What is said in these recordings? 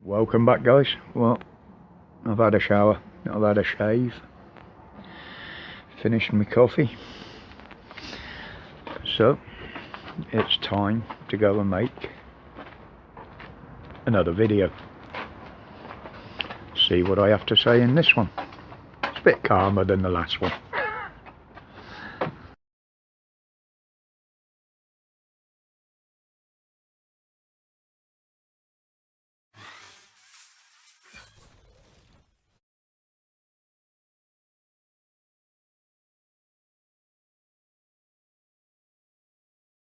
Welcome back, guys. Well, I've had a shower, I've had a shave, finished my coffee, so it's time to go and make another video. See what I have to say in this one. It's a bit calmer than the last one.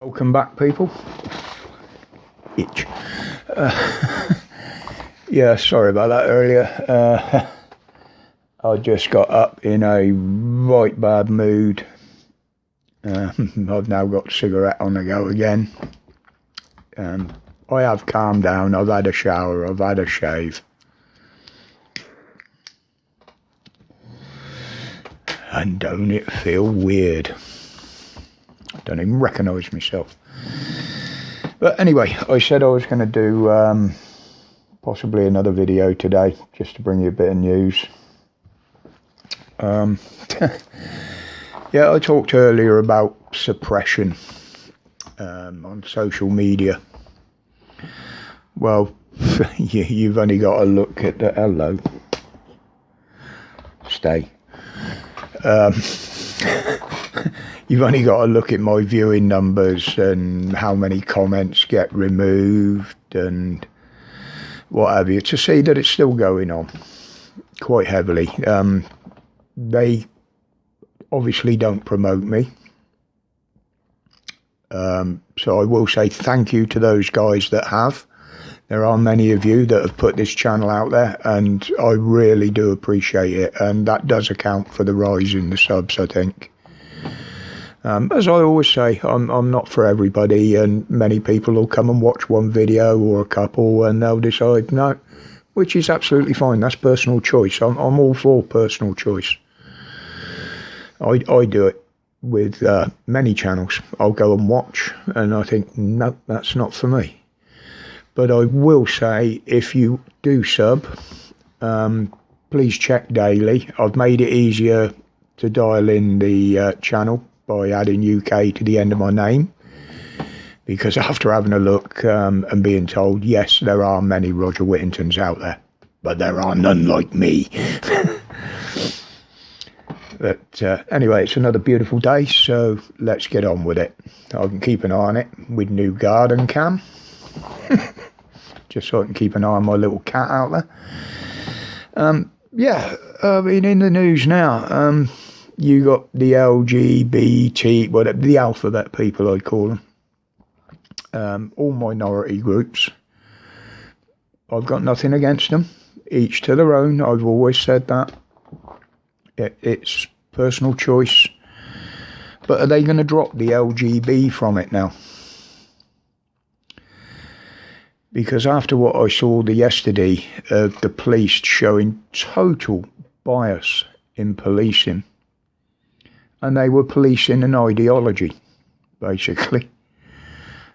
Welcome back, people. Itch. Yeah, sorry about that earlier. I just got up in a right bad mood. I've now got cigarette on the go again. I have calmed down. I've had a shower. I've had a shave. And don't it feel weird? I don't even recognise myself. But anyway, I said I was going to do possibly another video today, just to bring you a bit of news. Yeah, I talked earlier about suppression on social media. Well, you've only got to look at the... Hello. Stay. You've only got to look at my viewing numbers and how many comments get removed and what have you to see that it's still going on quite heavily. They obviously don't promote me. So I will say thank you to those guys that have. There are many of you that have put this channel out there, and I really do appreciate it. And that does account for the rise in the subs, I think. As I always say, I'm not for everybody, and many people will come and watch one video or a couple and they'll decide no, which is absolutely fine. That's personal choice. I'm all for personal choice. I do it with many channels. I'll go and watch and I think, no, that's not for me. But I will say, if you do sub, please check daily. I've made it easier to dial in the channel by adding UK to the end of my name, because after having a look and being told, yes, there are many Roger Whittingtons out there, but there are none like me. But anyway, it's another beautiful day, so let's get on with it. I can keep an eye on it with new garden cam, just so I can keep an eye on my little cat out there. Yeah, I mean, in the news now, you got the LGBT, whatever, the alphabet people, I call them, all minority groups. I've got nothing against them, each to their own. I've always said that. It's personal choice. But are they going to drop the LGB from it now? Because after what I saw yesterday, the police showing total bias in policing, and they were policing an ideology, basically,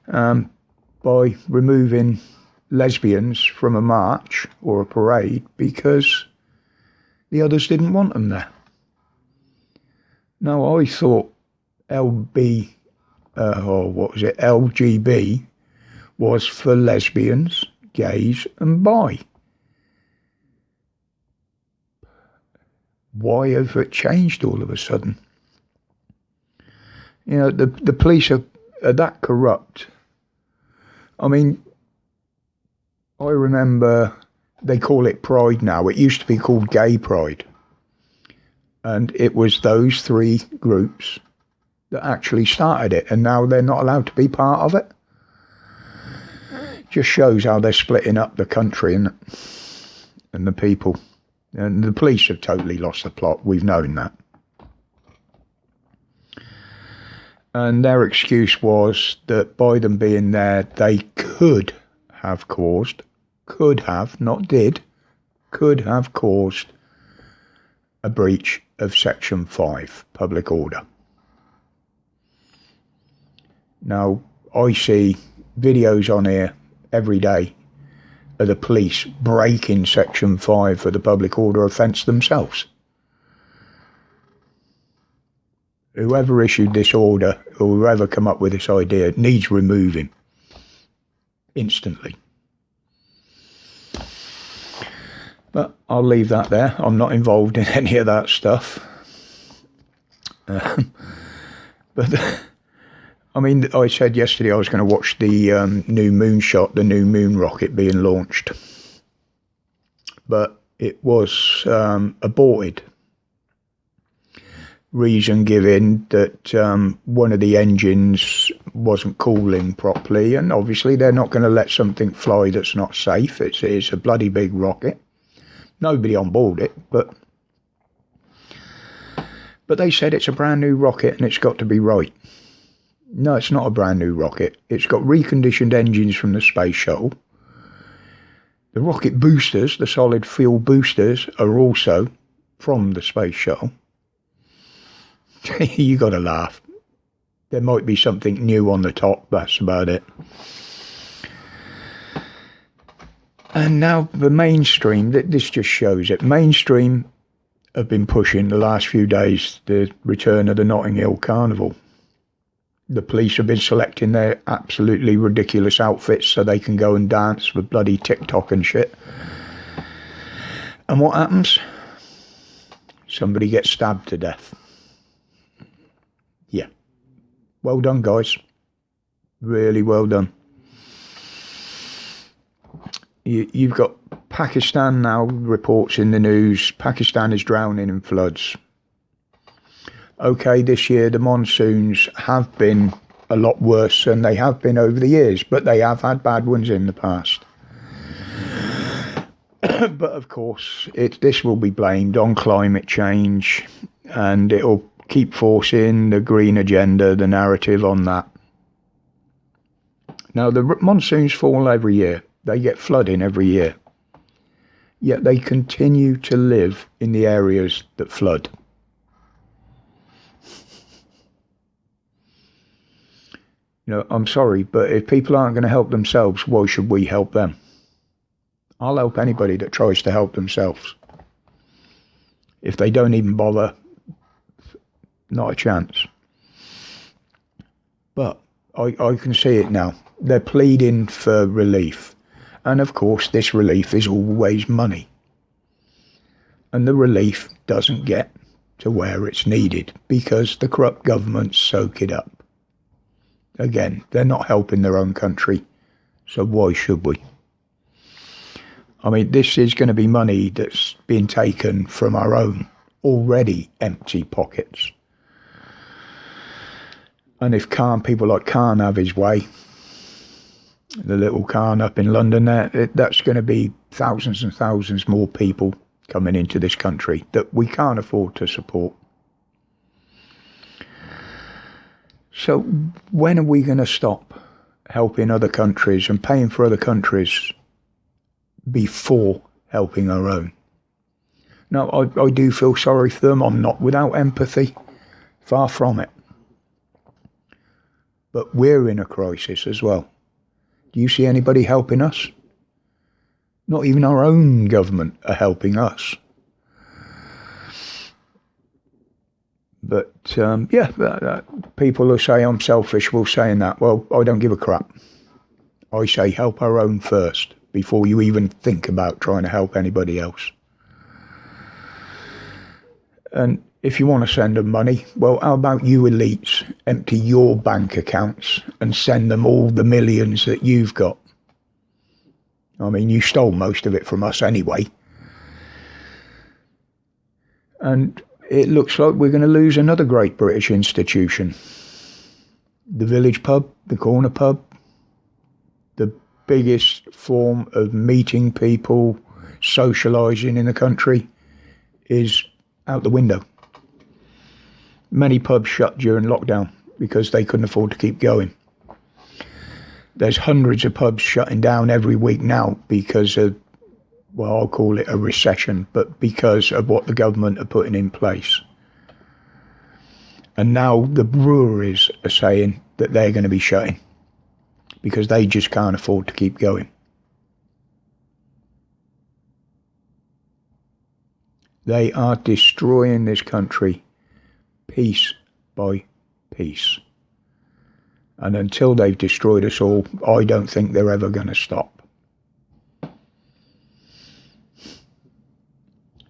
by removing lesbians from a march or a parade because the others didn't want them there. Now, I thought LGB was for lesbians, gays and bi. Why have it changed all of a sudden? You know, the police are that corrupt. I mean, I remember they call it Pride now. It used to be called Gay Pride. And it was those three groups that actually started it. And now they're not allowed to be part of it. Just shows how they're splitting up the country and the people. And the police have totally lost the plot. We've known that. And their excuse was that by them being there, they could have caused, not did, could have caused a breach of Section 5, public order. Now, I see videos on here every day are the police breaking Section 5 for the public order offence themselves. Whoever issued this order, or whoever come up with this idea, needs removing instantly. But I'll leave that there. I'm not involved in any of that stuff. But I mean, I said yesterday I was going to watch the new moonshot, the new moon rocket being launched. But it was aborted. Reason given that one of the engines wasn't cooling properly, and obviously they're not going to let something fly that's not safe. It's a bloody big rocket. Nobody on board it, but they said it's a brand new rocket and it's got to be right. No, it's not a brand new rocket. It's got reconditioned engines from the space shuttle. The rocket boosters, the solid fuel boosters, are also from the space shuttle. You got to laugh. There might be something new on the top, that's about it. And now the mainstream, this just shows it. Mainstream have been pushing the last few days the return of the Notting Hill Carnival. The police have been selecting their absolutely ridiculous outfits so they can go and dance with bloody TikTok and shit. And what happens? Somebody gets stabbed to death. Yeah. Well done, guys. Really well done. You've got Pakistan now reports in the news. Pakistan is drowning in floods. Okay, this year the monsoons have been a lot worse than they have been over the years, but they have had bad ones in the past. But of course, this will be blamed on climate change, and it'll keep forcing the green agenda, the narrative on that. Now, the monsoons fall every year. They get flooding every year. Yet they continue to live in the areas that flood. You know, I'm sorry, but if people aren't going to help themselves, why should we help them? I'll help anybody that tries to help themselves. If they don't even bother, not a chance. But I can see it now. They're pleading for relief. And of course, this relief is always money. And the relief doesn't get to where it's needed because the corrupt governments soak it up. Again, they're not helping their own country, so why should we? I mean, this is going to be money that's being taken from our own already empty pockets. And if people like Khan have his way, the little Khan up in London there, that's going to be thousands and thousands more people coming into this country that we can't afford to support. So when are we going to stop helping other countries and paying for other countries before helping our own? Now, I do feel sorry for them. I'm not without empathy. Far from it. But we're in a crisis as well. Do you see anybody helping us? Not even our own government are helping us. But, people who say I'm selfish will say that. Well, I don't give a crap. I say help our own first, before you even think about trying to help anybody else. And if you want to send them money, well, how about you elites empty your bank accounts and send them all the millions that you've got? I mean, you stole most of it from us anyway. And it looks like we're going to lose another great British institution. The village pub, the corner pub, the biggest form of meeting people, socialising in the country, is out the window. Many pubs shut during lockdown because they couldn't afford to keep going. There's hundreds of pubs shutting down every week now because of, well, I'll call it a recession, but because of what the government are putting in place. And now the breweries are saying that they're going to be shutting because they just can't afford to keep going. They are destroying this country piece by piece. And until they've destroyed us all, I don't think they're ever going to stop.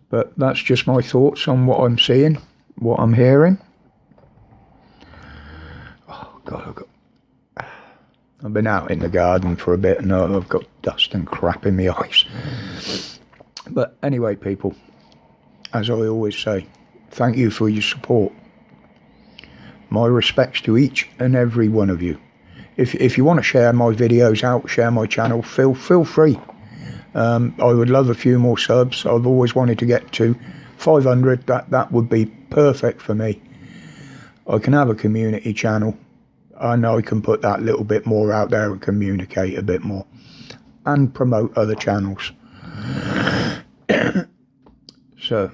But that's just my thoughts on what I'm seeing, what I'm hearing. Oh, God, I've been out in the garden for a bit and I've got dust and crap in my eyes. But anyway, people, as I always say, thank you for your support. My respects to each and every one of you. If you want to share my videos out, share my channel, feel free. I would love a few more subs. I've always wanted to get to 500. That would be perfect for me. I can have a community channel. I know I can put that little bit more out there and communicate a bit more. And promote other channels. So,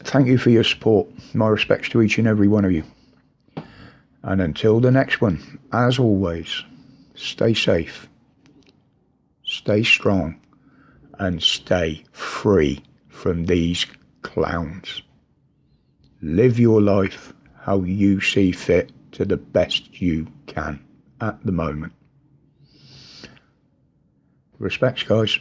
thank you for your support. My respects to each and every one of you. And until the next one, as always, stay safe, stay strong, and stay free from these clowns. Live your life how you see fit to the best you can at the moment. Respects, guys.